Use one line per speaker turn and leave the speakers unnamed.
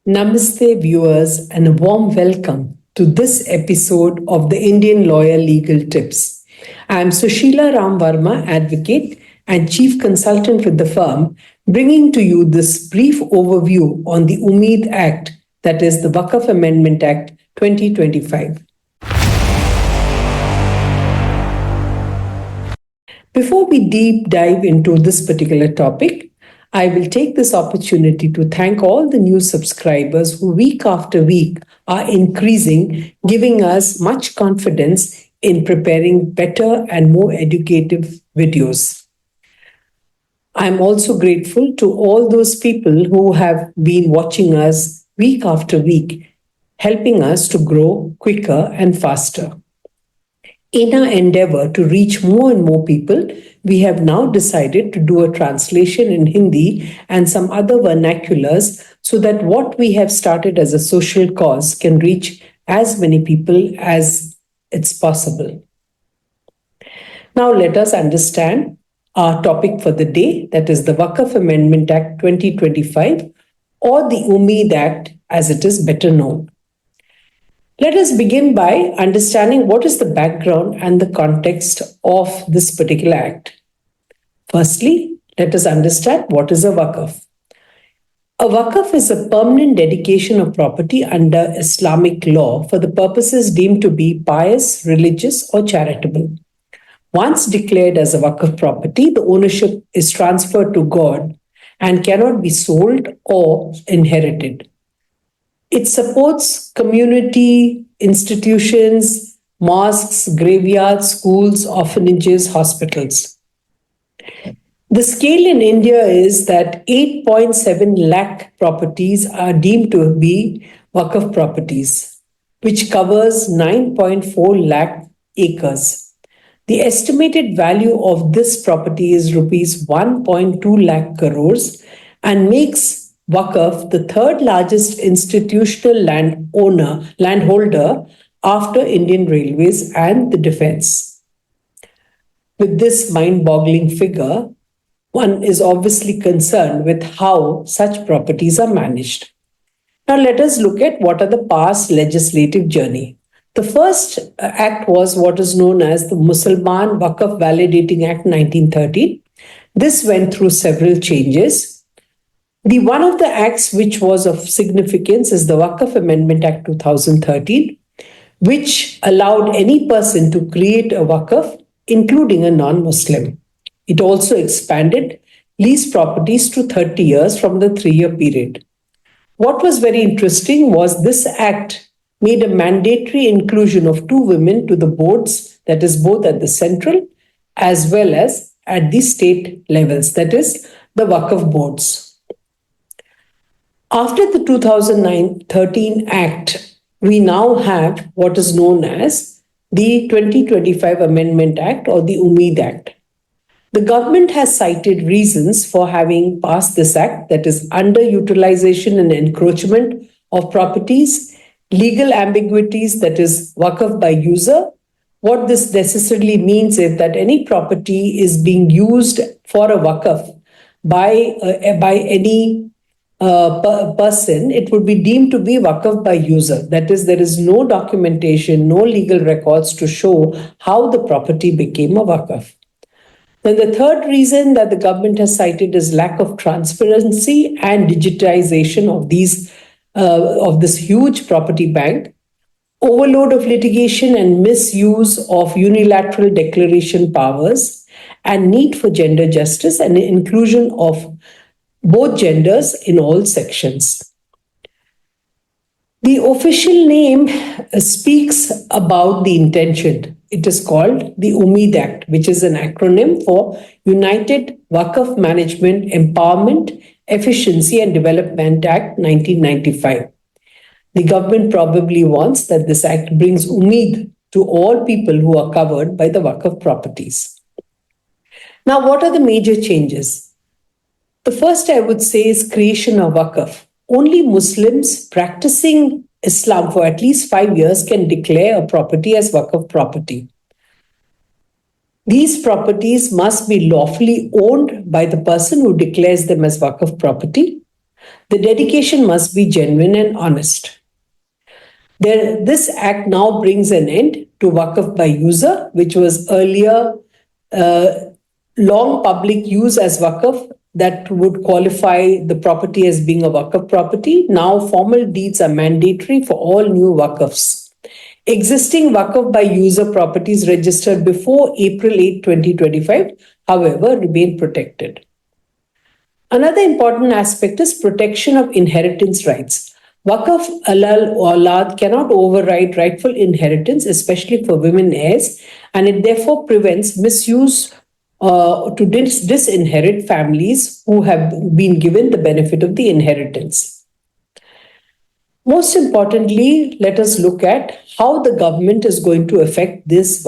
Namaste, viewers, and a warm welcome to this episode of the Indian Lawyer Legal Tips. I am Sushila Varma, advocate and chief consultant with the firm, bringing to you this brief overview on the UMID Act, that is the Waqf Amendment Act 2025. Before we deep dive into this particular topic, I will take this opportunity to thank all the new subscribers who week after week are increasing, giving us much confidence in preparing better and more educative videos. I'm also grateful to all those people who have been watching us week after week, helping us to grow quicker and faster. In our endeavor to reach more and more people, we have now decided to do a translation in Hindi and some other vernaculars so that what we have started as a social cause can reach as many people as it's possible. Now let us understand our topic for the day, that is the Waqf Amendment Act 2025, or the UMID Act as it is better known. Let us begin by understanding what is the background and the context of this particular act. Firstly, let us understand what is a waqf. A waqf is a permanent dedication of property under Islamic law for the purposes deemed to be pious, religious, or charitable. Once declared as a waqf property, the ownership is transferred to God and cannot be sold or inherited. It supports community institutions, mosques, graveyards, schools, orphanages, hospitals. The scale in India is that 8.7 lakh properties are deemed to be Waqf properties, which covers 9.4 lakh acres. The estimated value of this property is rupees 1.2 lakh crores and makes Waqf the third largest institutional landholder after Indian Railways and the Defence. With this mind-boggling figure, one is obviously concerned with how such properties are managed. Now let us look at what are the past legislative journey. The first act was what is known as the Mussalman Waqf Validating Act 1913. This went through several changes. The one of the acts which was of significance is the Waqf Amendment Act 2013, which allowed any person to create a waqf, including a non-Muslim. It also expanded lease properties to 30 years from the 3-year period. What was very interesting was this act made a mandatory inclusion of 2 women to the boards, that is both at the central as well as at the state levels, that is the Waqf boards. After the 2013 Act, we now have what is known as the 2025 Amendment Act or the UMID Act. The government has cited reasons for having passed this act, that is underutilization and encroachment of properties, legal ambiguities, that is waqf by user. What this necessarily means is that any property is being used for a waqf by any person, it would be deemed to be waqf by user. That is, there is no documentation, no legal records to show how the property became a waqf. Then the third reason that the government has cited is lack of transparency and digitization of this huge property bank, overload of litigation and misuse of unilateral declaration powers, and need for gender justice and inclusion of both genders in all sections. The official name speaks about the intention. It is called the UMID Act, which is an acronym for United Waqf Management, Empowerment, Efficiency and Development Act 1995. The government probably wants that this act brings UMID to all people who are covered by the Waqf properties. Now, what are the major changes? The first I would say is creation of waqf. Only Muslims practicing Islam for at least 5 years can declare a property as waqf property. These properties must be lawfully owned by the person who declares them as waqf property. The dedication must be genuine and honest. This act now brings an end to Waqf by user, which was earlier uh, long public use as Waqf that would qualify the property as being a Waqf property. Now formal deeds are mandatory for all new Waqfs. Existing Waqf by user properties registered before April 8, 2025, however, remain protected. Another important aspect is protection of inheritance rights. Waqf alal aulad cannot override rightful inheritance, especially for women heirs, and it therefore prevents misuse to disinherit families who have been given the benefit of the inheritance. Most importantly, let us look at how the government is going to affect this